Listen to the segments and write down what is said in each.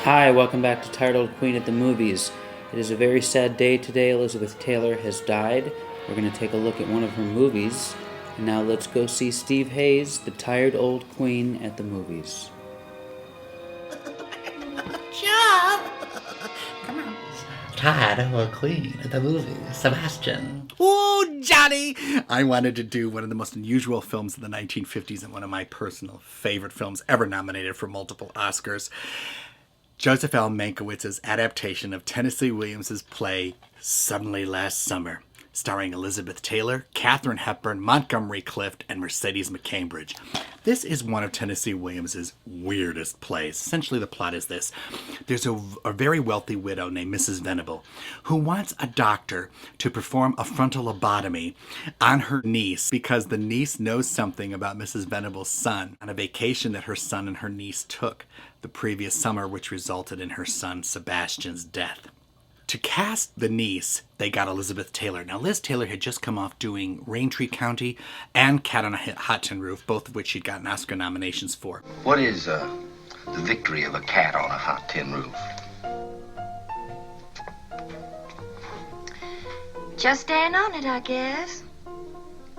Hi, welcome back to Tired Old Queen at the Movies. It is a very sad day today. Elizabeth Taylor has died. We're going to take a look at one of her movies. And now let's go see Steve Hayes, the Tired Old Queen at the Movies. John! Come on. Tired Old Queen at the Movies. Sebastian. Ooh, Johnny! I wanted to do one of the most unusual films of the 1950s and one of my personal favorite films ever nominated for multiple Oscars. Joseph L. Mankiewicz's adaptation of Tennessee Williams's play Suddenly Last Summer, starring Elizabeth Taylor, Katharine Hepburn, Montgomery, Clift, and Mercedes McCambridge. This is one of Tennessee Williams's weirdest plays. Essentially, the plot is this. There's a very wealthy widow named Mrs. Venable who wants a doctor to perform a frontal lobotomy on her niece because the niece knows something about Mrs. Venable's son on a vacation that her son and her niece took the previous summer, which resulted in her son Sebastian's death. To cast the niece, they got Elizabeth Taylor. Now, Liz Taylor had just come off doing Raintree County and Cat on a Hot Tin Roof, both of which she'd gotten Oscar nominations for. What is the victory of a cat on a hot tin roof? Just stand on it, I guess.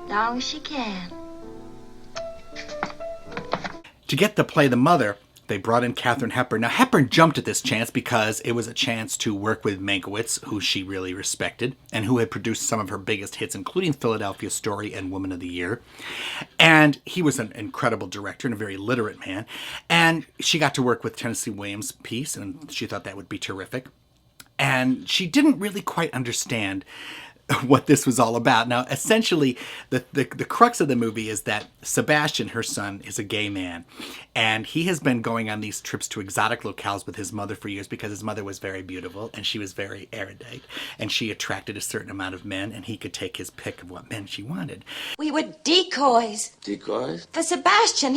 Long as she can. To get to play the mother, they brought in Katharine Hepburn. Now, Hepburn jumped at this chance because it was a chance to work with Mankiewicz, who she really respected, and who had produced some of her biggest hits, including Philadelphia Story and Woman of the Year. And he was an incredible director and a very literate man. And she got to work with Tennessee Williams' piece, and she thought that would be terrific. And she didn't really quite understand what this was all about. Now, essentially, the crux of the movie is that Sebastian, her son, is a gay man. And he has been going on these trips to exotic locales with his mother for years because his mother was very beautiful and she was very erudite. And she attracted a certain amount of men, and he could take his pick of what men she wanted. We were decoys. Decoys? For Sebastian,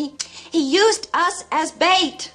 he used us as bait.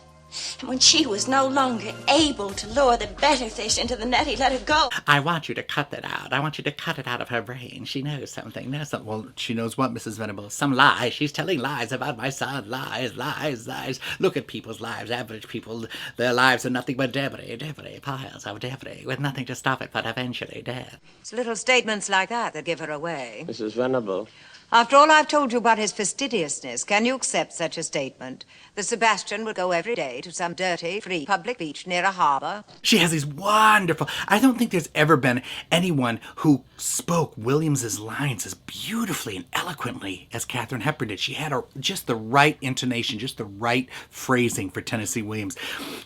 And when she was no longer able to lure the better fish into the net, he let her go. I want you to cut that out. I want you to cut it out of her brain. She knows something. Well, she knows what, Mrs. Venable? Some lie. She's telling lies about my son. Lies, lies, lies. Look at people's lives. Average people, their lives are nothing but debris, piles of debris, with nothing to stop it but eventually death. It's little statements like that give her away. Mrs. Venable. After all I've told you about his fastidiousness, can you accept such a statement? That Sebastian would go every day to some dirty, free public beach near a harbor? She has these wonderful... I don't think there's ever been anyone who spoke Williams's lines as beautifully and eloquently as Katharine Hepburn did. She had just the right intonation, just the right phrasing for Tennessee Williams.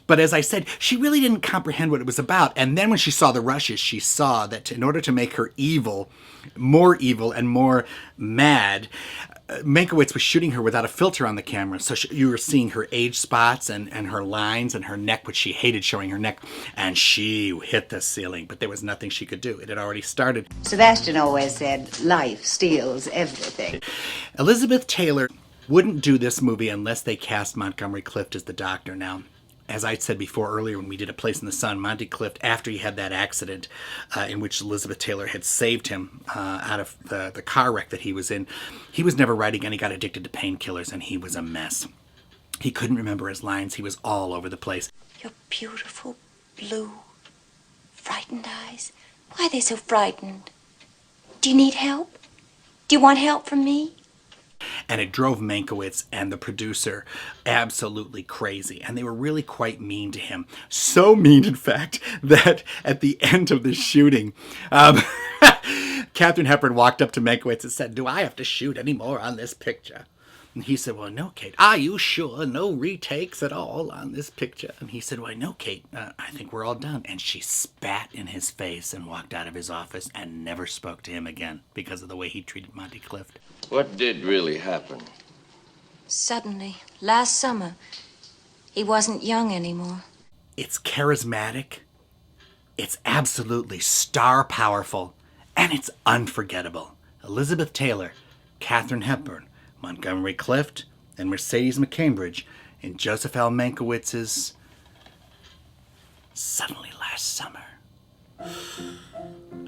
But as I said, she really didn't comprehend what it was about. And then when she saw the rushes, she saw that in order to make her evil and more mad, Mankiewicz was shooting her without a filter on the camera, so you were seeing her age spots and her lines and her neck, which she hated showing her neck, and she hit the ceiling, but there was nothing she could do. It had already started. Sebastian always said, life steals everything. Elizabeth Taylor wouldn't do this movie unless they cast Montgomery Clift as the doctor. Now, as I said before earlier when we did A Place in the Sun, Monty Clift, after he had that accident in which Elizabeth Taylor had saved him out of the car wreck that he was in, he was never right again. He got addicted to painkillers, and he was a mess. He couldn't remember his lines. He was all over the place. Your beautiful blue, frightened eyes. Why are they so frightened? Do you need help? Do you want help from me? And it drove Mankiewicz and the producer absolutely crazy. And they were really quite mean to him. So mean, in fact, that at the end of the shooting, Katharine Hepburn walked up to Mankiewicz and said, "Do I have to shoot any more on this picture?" And he said, "Well, no, Kate. Are you sure? No retakes at all on this picture?" And he said, "Well, no, Kate. I think we're all done." And she spat in his face and walked out of his office and never spoke to him again because of the way he treated Monty Clift. What did really happen? Suddenly, last summer, he wasn't young anymore. It's charismatic, it's absolutely star powerful, and it's unforgettable. Elizabeth Taylor, Katharine Hepburn, Montgomery Clift, and Mercedes McCambridge in Joseph L. Mankiewicz's Suddenly Last Summer.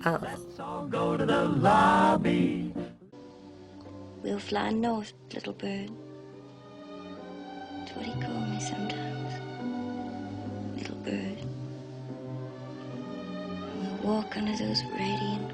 Let's all go to the lobby. We'll fly north, little bird. That's what he called me sometimes. Little bird. walk under those radiant